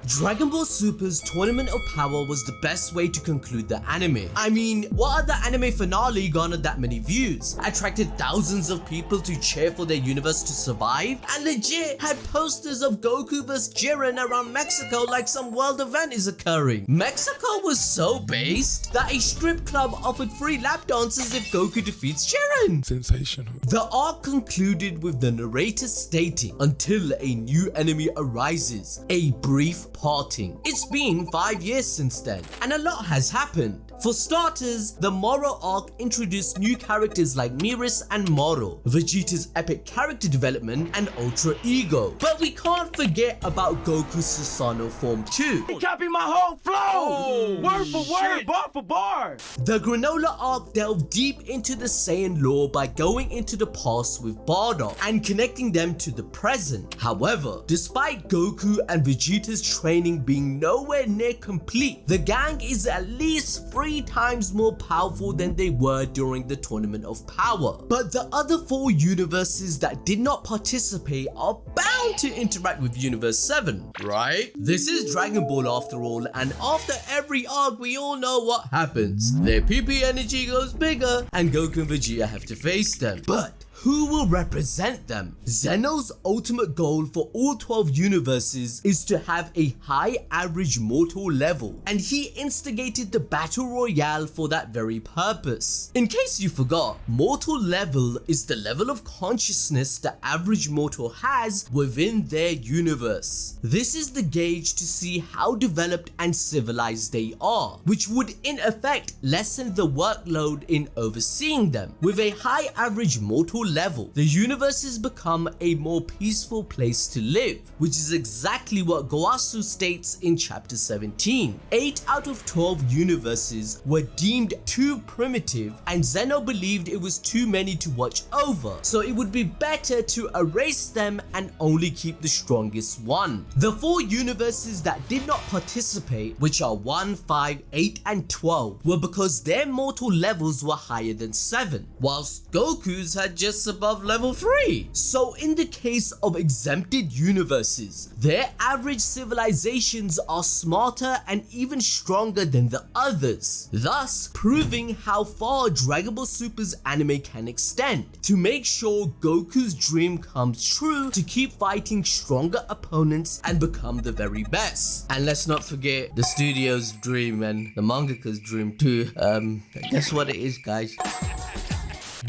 Dragon Ball Super's Tournament of Power was the best way to conclude the anime. I mean, what other anime finale garnered that many views, attracted thousands of people to cheer for their universe to survive, and legit had posters of Goku vs Jiren around Mexico like some world event is occurring? Mexico was so based that a strip club offered free lap dances if Goku defeats Jiren. Sensational. The arc concluded with the narrator stating, "Until a new enemy arises, a brief parting." It's been 5 years since then, and a lot has happened. For starters, the Moro arc introduced new characters like Miris and Moro, Vegeta's epic character development, and Ultra Ego. But we can't forget about Goku's Susanoo form too. He copied my whole flow! Word for word, bar for bar! The Granolah arc delved deep into the Saiyan lore by going into the past with Bardock and connecting them to the present. However, despite Goku and Vegeta's training being nowhere near complete, the gang is at least 3 times more powerful than they were during the Tournament of Power. But the other 4 universes that did not participate are bound to interact with Universe 7, right? This is Dragon Ball after all, and after every arc we all know what happens. Their PP energy goes bigger and Goku and Vegeta have to face them. But who will represent them? Zeno's ultimate goal for all 12 universes is to have a high average mortal level, and he instigated the battle royale for that very purpose. In case you forgot, mortal level is the level of consciousness the average mortal has within their universe. This is the gauge to see how developed and civilized they are, which would in effect lessen the workload in overseeing them. With a high average mortal level, the universes become a more peaceful place to live, which is exactly what Goasu states in chapter 17. 8 out of 12 universes were deemed too primitive, and Zeno believed it was too many to watch over, so it would be better to erase them and only keep the strongest one. The 4 universes that did not participate, which are 1, 5, 8 and 12, were because their mortal levels were higher than 7, whilst Goku's had just above level 3. So in the case of exempted universes, their average civilizations are smarter and even stronger than the others, thus proving how far Dragon Ball Super's anime can extend to make sure Goku's dream comes true to keep fighting stronger opponents and become the very best. And let's not forget the studio's dream and the mangaka's dream too. That's what it is, guys.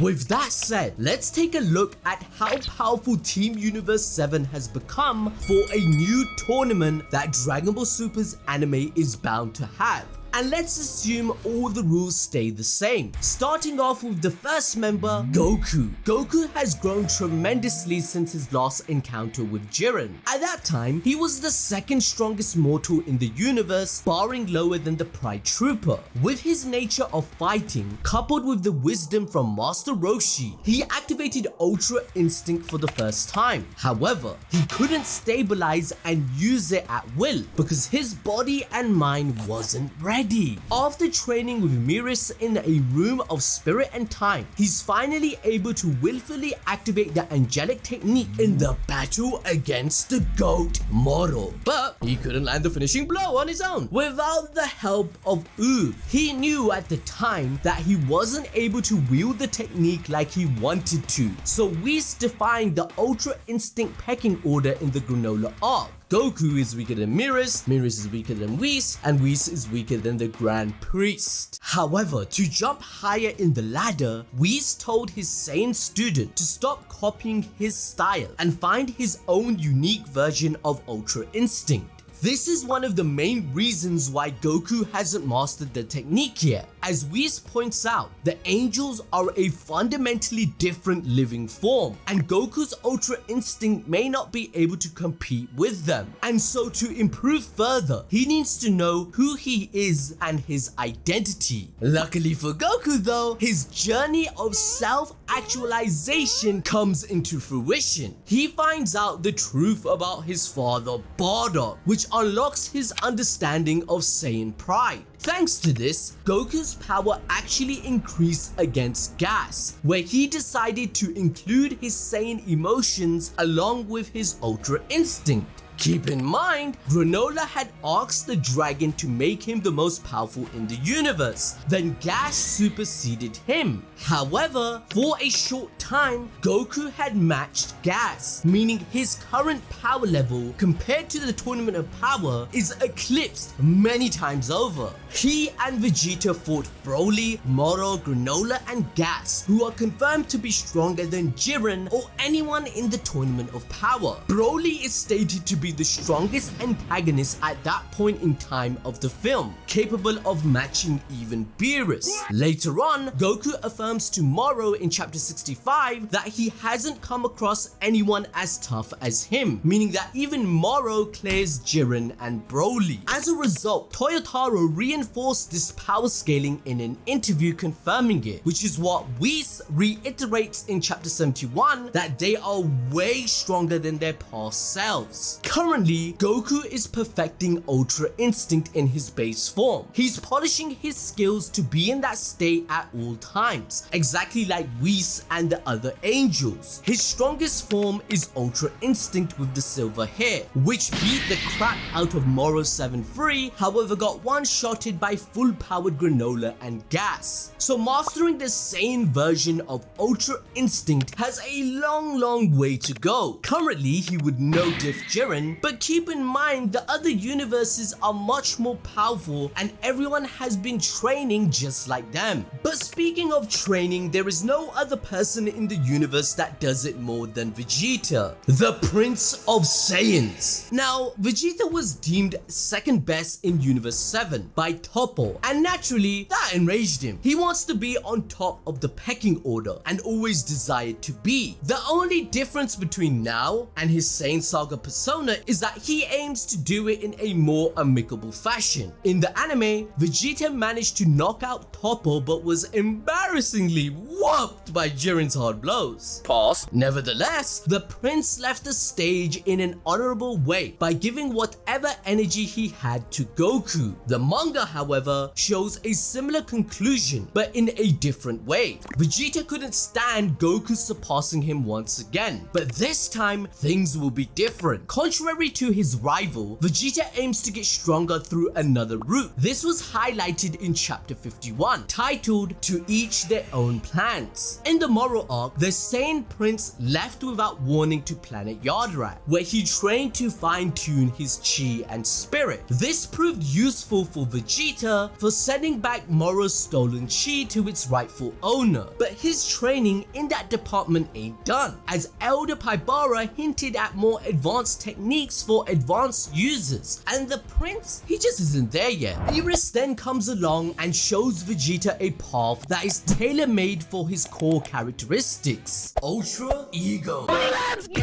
With that said, let's take a look at how powerful Team Universe 7 has become for a new tournament that Dragon Ball Super's anime is bound to have. And let's assume all the rules stay the same. Starting off with the first member, Goku. Goku has grown tremendously since his last encounter with Jiren. At that time, he was the second strongest mortal in the universe, barring lower than the Pride Trooper. With his nature of fighting, coupled with the wisdom from Master Roshi, he activated Ultra Instinct for the first time. However, he couldn't stabilize and use it at will because his body and mind wasn't ready. After training with Miris in a room of spirit and time, he's finally able to willfully activate the angelic technique in the battle against the GOAT Moro. But he couldn't land the finishing blow on his own without the help of Oob. He knew at the time that he wasn't able to wield the technique like he wanted to, so Whis defined the Ultra Instinct pecking order in the Granolah arc. Goku is weaker than Miris, Miris is weaker than Whis, and Whis is weaker than the Grand Priest. However, to jump higher in the ladder, Whis told his Saiyan student to stop copying his style and find his own unique version of Ultra Instinct. This is one of the main reasons why Goku hasn't mastered the technique yet. As Whis points out, the angels are a fundamentally different living form, and Goku's Ultra Instinct may not be able to compete with them. And so to improve further, he needs to know who he is and his identity. Luckily for Goku though, his journey of self-actualization comes into fruition. He finds out the truth about his father Bardock, which unlocks his understanding of Saiyan pride. Thanks to this, Goku's power actually increased against Gas, where he decided to include his Saiyan emotions along with his Ultra Instinct. Keep in mind, Granolah had asked the dragon to make him the most powerful in the universe, then Gas superseded him. However, for a short time, Goku had matched Gas, meaning his current power level compared to the Tournament of Power is eclipsed many times over. He and Vegeta fought Broly, Moro, Granolah and Gas, who are confirmed to be stronger than Jiren or anyone in the Tournament of Power. Broly is stated to be the strongest antagonist at that point in time of the film, capable of matching even Beerus. Later on, Goku affirms to Moro in chapter 65 that he hasn't come across anyone as tough as him, meaning that even Moro clears Jiren and Broly. As a result, Toyotaro reinforced this power scaling in an interview confirming it, which is what Whis reiterates in chapter 71 that they are way stronger than their past selves. Currently, Goku is perfecting Ultra Instinct in his base form. He's polishing his skills to be in that state at all times, exactly like Whis and the other angels. His strongest form is Ultra Instinct with the silver hair, which beat the crap out of Moro 7-3, however got one-shotted by full-powered Granolah and Gas. So mastering the Saiyan version of Ultra Instinct has a long way to go. Currently, he would no-diff Jiren, but keep in mind the other universes are much more powerful and everyone has been training just like them. But speaking of training, there is no other person in the universe that does it more than Vegeta, the Prince of Saiyans. Now, Vegeta was deemed second best in Universe 7 by Toppo, and naturally that enraged him. He wants to be on top of the pecking order and always desired to be. The only difference between now and his Saiyan Saga persona is that he aims to do it in a more amicable fashion. In the anime, Vegeta managed to knock out Toppo but was embarrassingly whooped by Jiren's hard blows. Pause. Nevertheless, the prince left the stage in an honorable way by giving whatever energy he had to Goku. The manga, however, shows a similar conclusion but in a different way. Vegeta couldn't stand Goku surpassing him once again, but this time things will be different. Contrary to his rival, Vegeta aims to get stronger through another route. This was highlighted in chapter 51, titled To Each Their Own Plans. In the Moro arc, the Saiyan prince left without warning to planet Yardrat, where he trained to fine-tune his chi and spirit. This proved useful for Vegeta for sending back Moro's stolen chi to its rightful owner, but his training in that department ain't done, as Elder Paibara hinted at more advanced techniques for advanced users, and the prince, he just isn't there yet. Beerus then comes along and shows Vegeta a path that is tailor-made for his core characteristics: Ultra Ego. Let's go!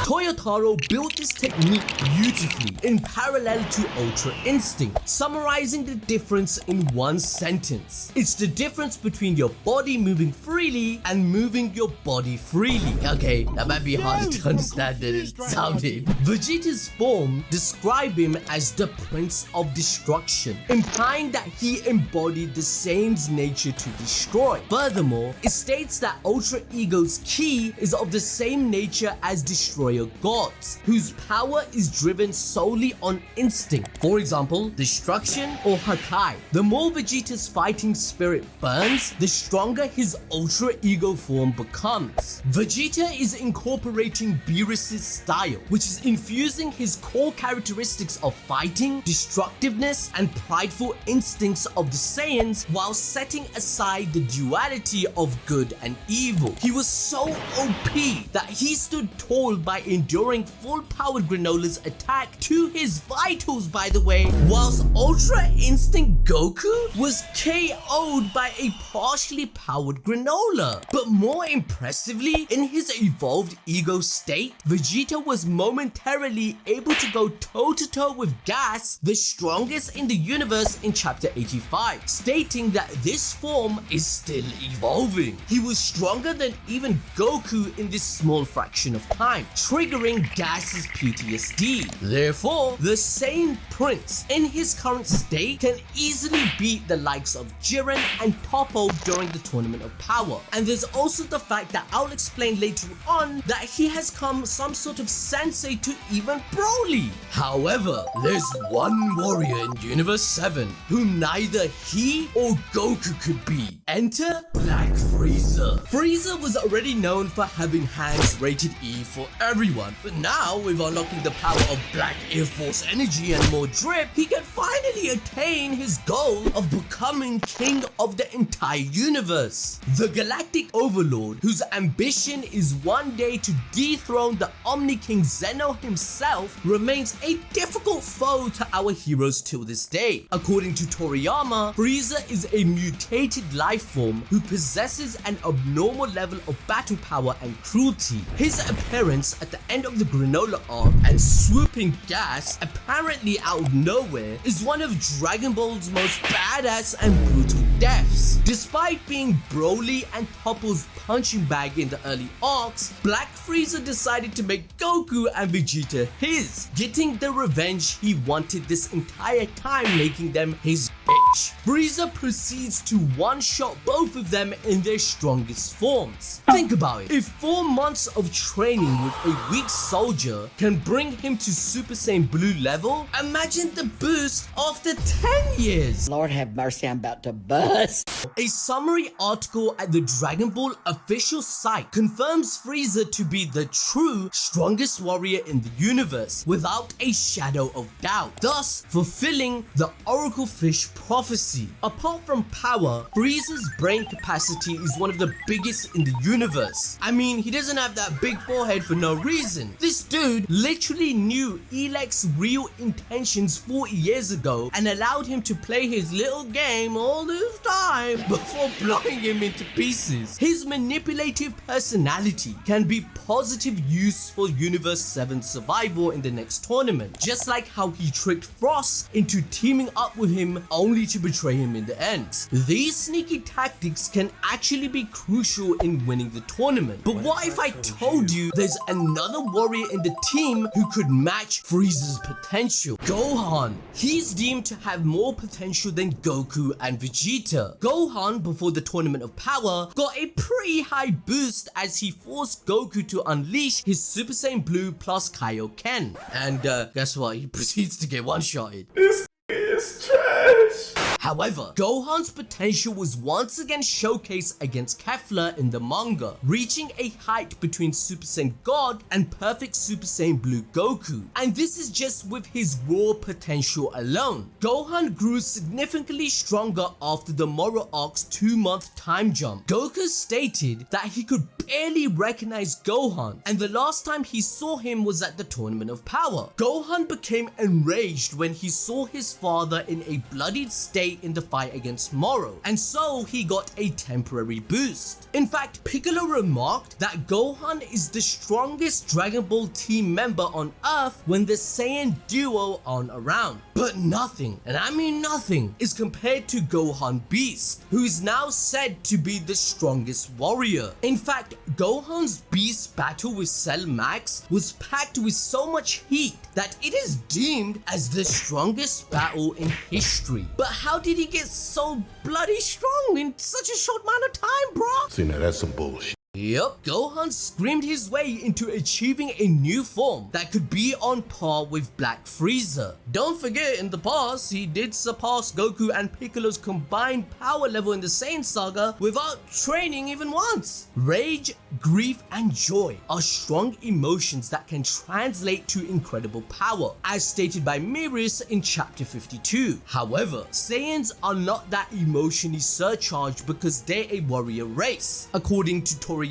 Toyotaro built this technique beautifully in parallel to Ultra Instinct, summarizing the difference in one sentence. It's the difference between your body moving freely and moving your body freely. Okay, that might be harder to understand than it sounded. Vegeta's form describe him as the Prince of Destruction, implying that he embodied the Saiyan's nature to destroy. Furthermore, it states that Ultra Ego's ki is of the same nature as Destroyer gods, whose power is driven solely on instinct. For example, destruction or Hakai. The more Vegeta's fighting spirit burns, the stronger his Ultra Ego form becomes. Vegeta is incorporating Beerus' style, which is infusing his core characteristics of fighting, destructiveness, and prideful instincts of the Saiyans while setting aside the duality of good and evil. He was so OP that he stood tall by enduring full-powered Granolah's attack to his vitals, by the way, whilst Ultra Instinct Goku was KO'd by a partially powered Granolah. But more impressively, in his evolved ego state, Vegeta was momentarily able to go toe-to-toe with Gas, the strongest in the universe, in chapter 85, stating that this form is still evolving. He was stronger than even Goku in this small fraction of time, triggering Gas's PTSD. Therefore, the Saiyan Prince in his current state can easily beat the likes of Jiren and Toppo during the Tournament of Power. And there's also the fact that I'll explain later on that he has come some sort of sensei to even Broly. However, there's one warrior in Universe 7 who neither he or Goku could be. Enter Black Frieza. Frieza was already known for having hands rated E for everyone, but now with unlocking the power of Black Air Force energy and more drip, he can finally attain his goal of becoming king of the entire universe. The Galactic Overlord, whose ambition is one day to dethrone the Omni King Zeno himself, remains a difficult foe to our heroes till this day. According to Toriyama, Frieza is a mutated life form who possesses an abnormal level of battle power and cruelty. His appearance at the end of the Granolah arc and swooping gas apparently out of nowhere is one of Dragon Ball's most badass and brutal deaths. Despite being Broly and Topple's punching bag in the early arcs, Black Frieza decided to make Goku and Vegeta his, getting the revenge he wanted this entire time, making them his bitch. Frieza proceeds to one-shot both of them in their strongest forms. Think about it, if 4 months of training with a weak soldier can bring him to Super Saiyan Blue level, imagine the boost after 10 years. Lord have mercy, I'm about to bust. A summary article at the Dragon Ball official site confirms Frieza to be the true strongest warrior in the universe without a shadow of doubt, thus fulfilling the Oracle Fish prophecy. Apart from power, Frieza's brain capacity is one of the biggest in the universe. I mean, he doesn't have that big forehead for no reason. This dude literally knew Elek's real intentions 40 years ago and allowed him to play his little game all this time before blowing him into pieces. His manipulative personality can be positive use for Universe 7 survival in the next tournament, just like how he tricked Frost into teaming up with him only to betray him in the end. These sneaky tactics can actually be crucial in winning the tournament. But what if I told you there's another warrior in the team who could match Frieza's potential? Gohan. He's deemed to have more potential than Goku and Vegeta. Gohan, before the Tournament of Power, got a pretty high boost as he forced Goku to unleash his Super Saiyan Blue plus Kaioken. And guess what? He proceeds to get one-shotted. This is trash. However, Gohan's potential was once again showcased against Kefla in the manga, reaching a height between Super Saiyan God and perfect Super Saiyan Blue Goku. And this is just with his raw potential alone. Gohan grew significantly stronger after the Moro arc's 2-month time jump. Goku stated that he could barely recognize Gohan, and the last time he saw him was at the Tournament of Power. Gohan became enraged when he saw his father in a bloodied state in the fight against Moro, and so he got a temporary boost. In fact, Piccolo remarked that Gohan is the strongest Dragon Ball team member on Earth when the Saiyan duo aren't around. But nothing, and I mean nothing, is compared to Gohan Beast, who is now said to be the strongest warrior. In fact, Gohan's Beast battle with Cell Max was packed with so much heat that it is deemed as the strongest battle in history. But how did he get so bloody strong in such a short amount of time, bro? See, now that's some bullshit. Yup, Gohan screamed his way into achieving a new form that could be on par with Black Frieza. Don't forget, in the past, he did surpass Goku and Piccolo's combined power level in the Saiyan saga without training even once. Rage, grief, and joy are strong emotions that can translate to incredible power, as stated by Mirrors in chapter 52. However, Saiyans are not that emotionally surcharged because they're a warrior race. According to Toriyama,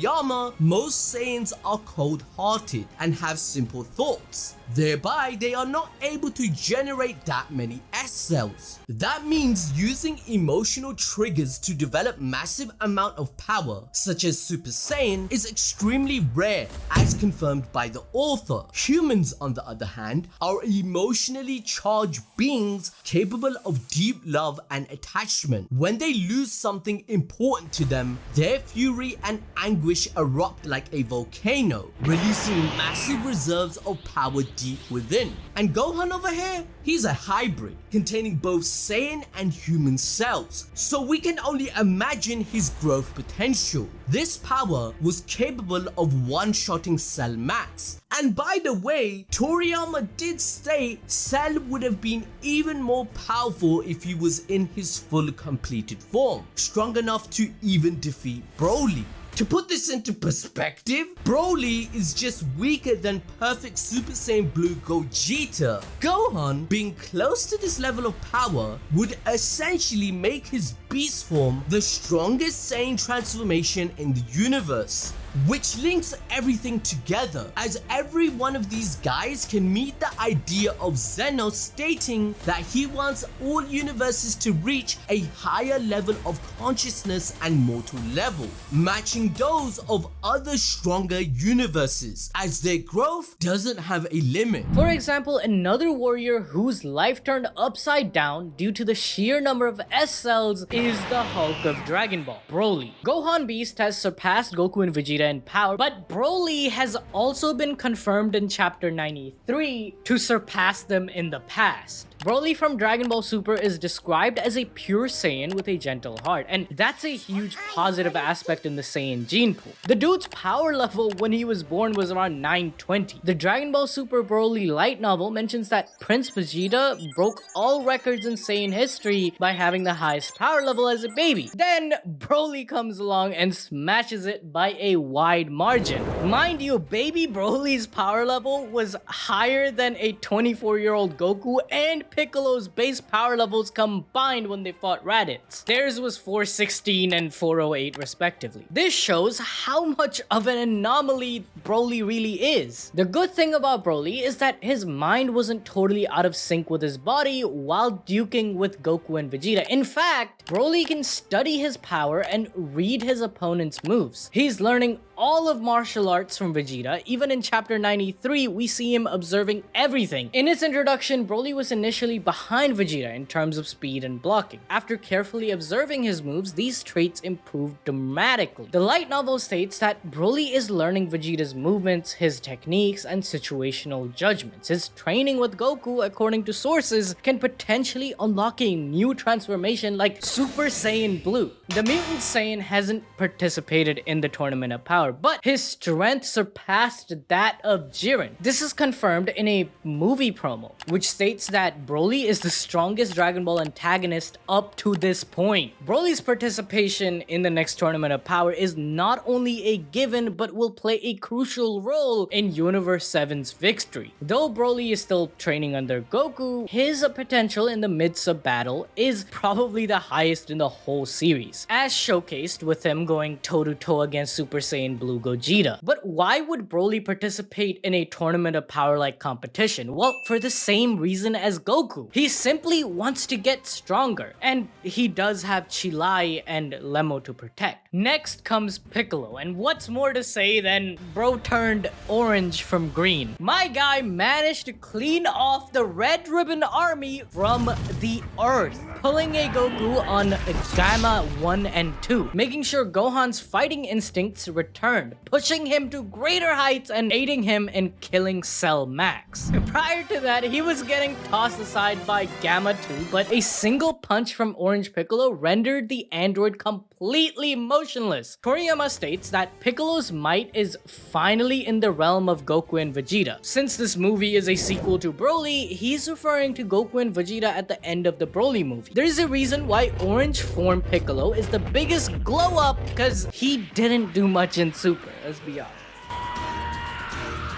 most Saiyans are cold-hearted and have simple thoughts. Thereby, they are not able to generate that many S cells. That means using emotional triggers to develop massive amount of power, such as Super Saiyan, is extremely rare, as confirmed by the author. Humans, on the other hand, are emotionally charged beings capable of deep love and attachment. When they lose something important to them, their fury and anguish erupt like a volcano, releasing massive reserves of power deep within. And Gohan over here, he's a hybrid containing both Saiyan and human cells, so we can only imagine his growth potential. This power was capable of one-shotting Cell max. And by the way, Toriyama did state Cell would have been even more powerful if he was in his full completed form, strong enough to even defeat Broly. To put this into perspective, Broly is just weaker than perfect Super Saiyan Blue Gogeta. Gohan, being close to this level of power, would essentially make his beast form the strongest Saiyan transformation in the universe. Which links everything together, as every one of these guys can meet the idea of Zeno stating that he wants all universes to reach a higher level of consciousness and mortal level, matching those of other stronger universes, as their growth doesn't have a limit. For example, another warrior whose life turned upside down due to the sheer number of S cells is the Hulk of Dragon Ball, Broly. Gohan Beast has surpassed Goku and Vegeta in power, but Broly has also been confirmed in chapter 93 to surpass them in the past. Broly from Dragon Ball Super is described as a pure Saiyan with a gentle heart, and that's a huge positive aspect in the Saiyan gene pool. The dude's power level when he was born was around 920. The Dragon Ball Super Broly light novel mentions that Prince Vegeta broke all records in Saiyan history by having the highest power level as a baby. Then Broly comes along and smashes it by a wide margin. Mind you, baby Broly's power level was higher than a 24-year-old Goku and Piccolo's base power levels combined when they fought Raditz. Theirs was 416 and 408 respectively. This shows how much of an anomaly Broly really is. The good thing about Broly is that his mind wasn't totally out of sync with his body while duking with Goku and Vegeta. In fact, Broly can study his power and read his opponent's moves. He's learning all of martial arts from Vegeta. Even in chapter 93, we see him observing everything. In its introduction, Broly was initially behind Vegeta in terms of speed and blocking. After carefully observing his moves, these traits improved dramatically. The light novel states that Broly is learning Vegeta's movements, his techniques, and situational judgments. His training with Goku, according to sources, can potentially unlock a new transformation like Super Saiyan Blue. The mutant Saiyan hasn't participated in the Tournament of Power, but his strength surpassed that of Jiren. This is confirmed in a movie promo, which states that Broly is the strongest Dragon Ball antagonist up to this point. Broly's participation in the next Tournament of Power is not only a given, but will play a crucial role in Universe 7's victory. Though Broly is still training under Goku, his potential in the midst of battle is probably the highest in the whole series, as showcased with him going toe-to-toe against Super Saiyan Blue Gogeta. But why would Broly participate in a Tournament of Power-like competition? Well, for the same reason as Goku. He simply wants to get stronger, and he does have Chilai and Lemo to protect. Next comes Piccolo, and what's more to say than bro turned orange from green. My guy managed to clean off the Red Ribbon Army from the earth, pulling a Goku on Gamma 1 and 2, making sure Gohan's fighting instincts returned, pushing him to greater heights and aiding him in killing Cell Max. Prior to that, he was getting tossed aside by Gamma 2, but a single punch from Orange Piccolo rendered the android completely motionless. Toriyama states that Piccolo's might is finally in the realm of Goku and Vegeta. Since this movie is a sequel to Broly, he's referring to Goku and Vegeta at the end of the Broly movie. There's a reason why Orange Form Piccolo is the biggest glow up, because he didn't do much in Super, let's be honest.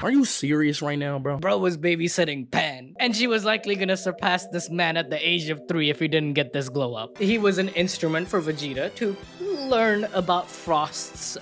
Are you serious right now, bro? Bro was babysitting Pan, and she was likely gonna surpass this man at the age of 3 if he didn't get this glow up. He was an instrument for Vegeta to learn about Frost's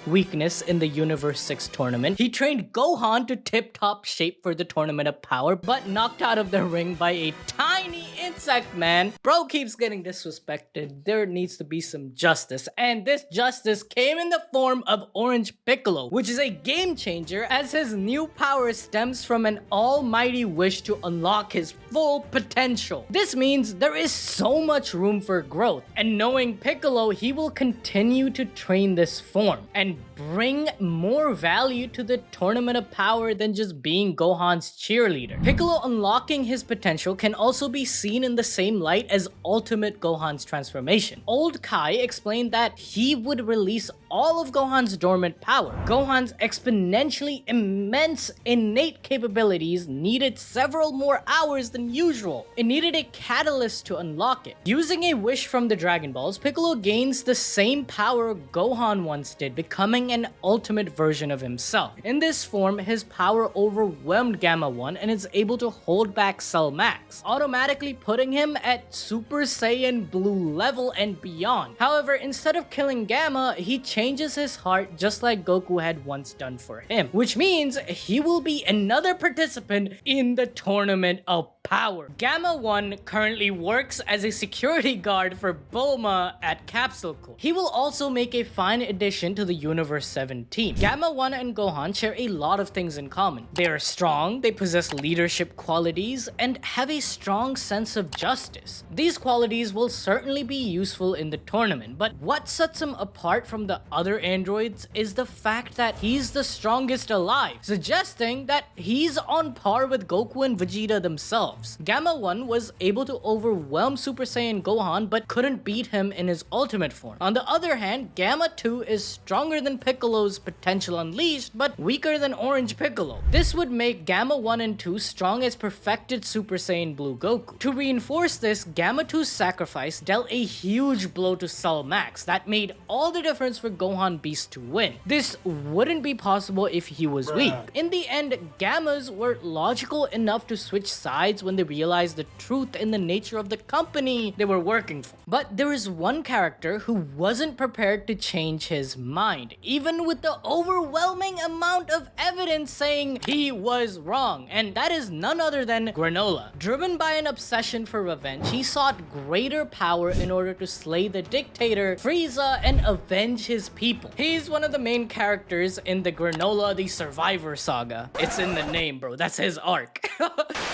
weakness in the Universe 6 tournament. He trained Gohan to tip-top shape for the Tournament of Power, but knocked out of the ring by a tiny incident sec, man. Bro keeps getting disrespected. There needs to be some justice. And this justice came in the form of Orange Piccolo, which is a game changer as his new power stems from an almighty wish to unlock his full potential. This means there is so much room for growth. And knowing Piccolo, he will continue to train this form and bring more value to the Tournament of Power than just being Gohan's cheerleader. Piccolo unlocking his potential can also be seen in the same light as Ultimate Gohan's transformation. Old Kai explained that he would release all of Gohan's dormant power. Gohan's exponentially immense innate capabilities needed several more hours than usual. It needed a catalyst to unlock it. Using a wish from the Dragon Balls, Piccolo gains the same power Gohan once did, becoming an ultimate version of himself. In this form, his power overwhelmed Gamma 1 and is able to hold back Cell Max, automatically putting him at Super Saiyan Blue level and beyond. However, instead of killing Gamma, he changes his heart just like Goku had once done for him, which means he will be another participant in the Tournament of Power. Gamma 1 currently works as a security guard for Bulma at Capsule Corp. He will also make a fine addition to the Universe 7 team. Gamma 1 and Gohan share a lot of things in common. They are strong, they possess leadership qualities, and have a strong sense of justice. These qualities will certainly be useful in the tournament, but what sets him apart from the other androids is the fact that he's the strongest alive, suggesting that he's on par with Goku and Vegeta themselves. Gamma 1 was able to overwhelm Super Saiyan Gohan but couldn't beat him in his ultimate form. On the other hand, Gamma 2 is stronger than Piccolo's potential unleashed but weaker than Orange Piccolo. This would make Gamma 1 and 2 strong as perfected Super Saiyan Blue Goku. To reinforce this, Gamma 2's sacrifice dealt a huge blow to Cell Max that made all the difference for Gohan Beast to win. This wouldn't be possible if he was weak. In the end, Gammas were logical enough to switch sides when they realized the truth in the nature of the company they were working for. But there is one character who wasn't prepared to change his mind, even with the overwhelming amount of evidence saying he was wrong, and that is none other than Granolah. Driven by an obsession for revenge, he sought greater power in order to slay the dictator Frieza and avenge his people. He's one of the main characters in the Granolah the Survivor saga. It's in the name, bro. That's his arc.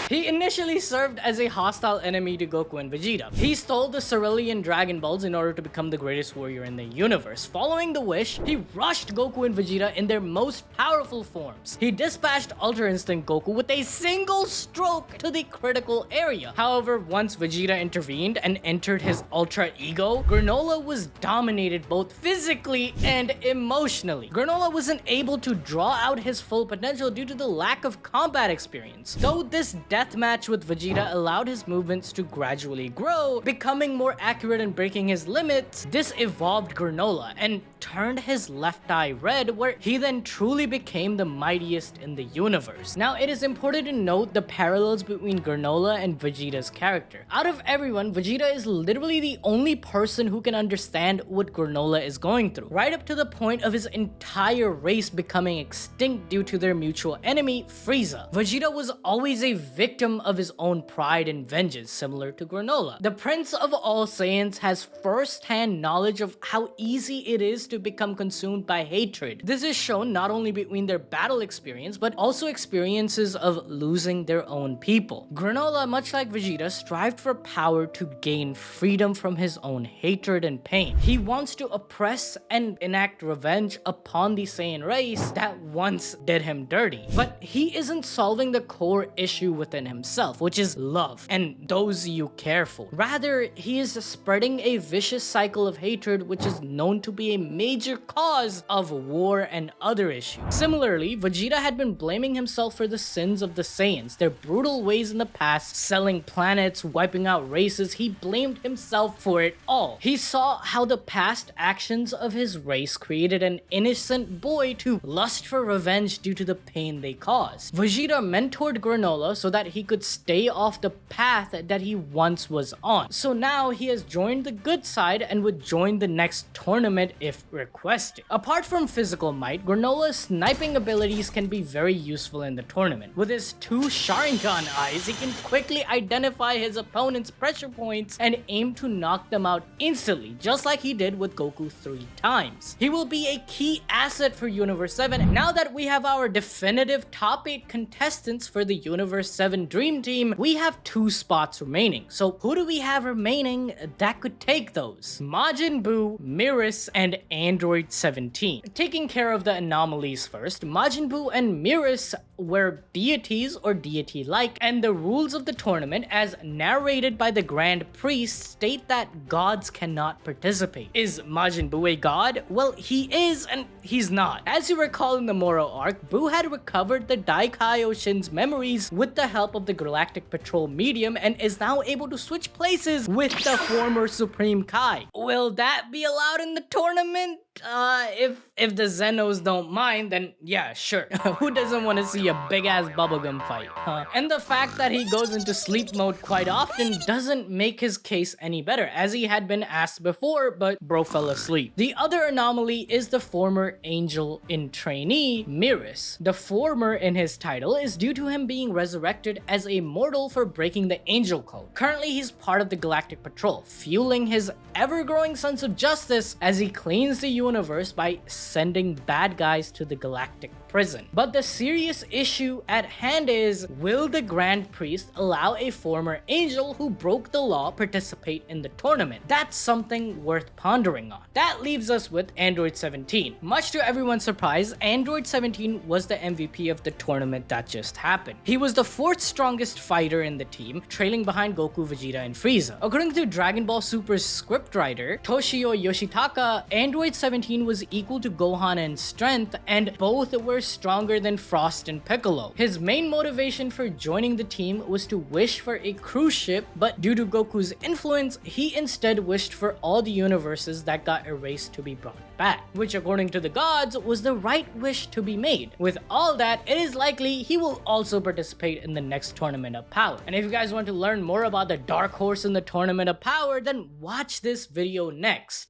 He initially served as a hostile enemy to Goku and Vegeta. He stole the Cerulean Dragon Balls in order to become the greatest warrior in the universe. Following the wish, he rushed Goku and Vegeta in their most powerful forms. He dispatched Ultra Instinct Goku with a single stroke to the critical area. However, once Vegeta intervened and entered his Ultra Ego, Granolah was dominated both physically and emotionally. Granolah wasn't able to draw out his full potential due to the lack of combat experience. Though this deathmatch with Vegeta allowed his movements to gradually grow, becoming more accurate and breaking his limits, this evolved Granolah and turned his left eye red, where he then truly became the mightiest in the universe. Now, it is important to note the parallels between Granolah and Vegeta's character. Out of everyone, Vegeta is literally the only person who can understand what Granolah is going through, right up to the point of his entire race becoming extinct due to their mutual enemy, Frieza. Vegeta was always a victim of his own pride and vengeance, similar to Granolah. The Prince of all Saiyans has first-hand knowledge of how easy it is to become consumed by hatred. This is shown not only between their battle experience, but also experiences of losing their own people. Granolah, much like Vegeta, strived for power to gain freedom from his own hatred and pain. He wants to oppress and enact revenge upon the Saiyan race that once did him dirty. But he isn't solving the core issue within himself, which is love and those you care for. Rather, he is spreading a vicious cycle of hatred, which is known to be a major cause of war and other issues. Similarly, Vegeta had been blaming himself for the sins of the Saiyans, their brutal ways in the past, selling planets, wiping out races. He blamed himself for it all. He saw how the past actions of his race created an innocent boy to lust for revenge due to the pain they caused. Vegeta mentored Granolah so that he could stay off the path that he once was on. So now he has joined the good side and would join the next tournament if requested. Apart from physical might, Granolah's sniping abilities can be very useful in the tournament. With his 2 Sharingan eyes, he can quickly identify his opponent's pressure points and aim to knock them out instantly, just like he did with Goku 3 times. He will be a key asset for Universe 7 now that we have our definitive top 8 contestants for the Universe 7 Dream Team. We have 2 spots remaining. So who do we have remaining that could take those? Majin Buu, Miris, and Android 17. Taking care of the anomalies first, Majin Buu and Miris were deities or deity-like, and the rules of the tournament, as narrated by the Grand Priest, state that gods cannot participate. Is Majin Buu a god? Well, he is and he's not. As you recall in the Moro arc, Buu had recovered the Daikaioshin's memories with the help of the Galactic Patrol medium and is now able to switch places with the former Supreme Kai. Will that be allowed in the tournament? If the Zenos don't mind, then yeah, sure. Who doesn't want to see a big-ass bubblegum fight? And the fact that he goes into sleep mode quite often doesn't make his case any better, as he had been asked before, but bro fell asleep. The other anomaly is the former angel in trainee, Miris. The former in his title is due to him being resurrected as a mortal for breaking the angel code. Currently, he's part of the Galactic Patrol, fueling his ever-growing sense of justice as he cleans the universe by sending bad guys to the galactic prison. But the serious issue at hand is, will the Grand Priest allow a former angel who broke the law participate in the tournament? That's something worth pondering on. That leaves us with Android 17. Much to everyone's surprise, Android 17 was the MVP of the tournament that just happened. He was the 4th strongest fighter in the team, trailing behind Goku, Vegeta, and Frieza. According to Dragon Ball Super's scriptwriter, Toshio Yoshitaka, Android 17 was equal to Gohan in strength, and both were stronger than Frost and Piccolo. His main motivation for joining the team was to wish for a cruise ship, but due to Goku's influence, he instead wished for all the universes that got erased to be brought back, which according to the gods was the right wish to be made. With all that, it is likely he will also participate in the next Tournament of Power. And if you guys want to learn more about the dark horse in the Tournament of Power, then watch this video next.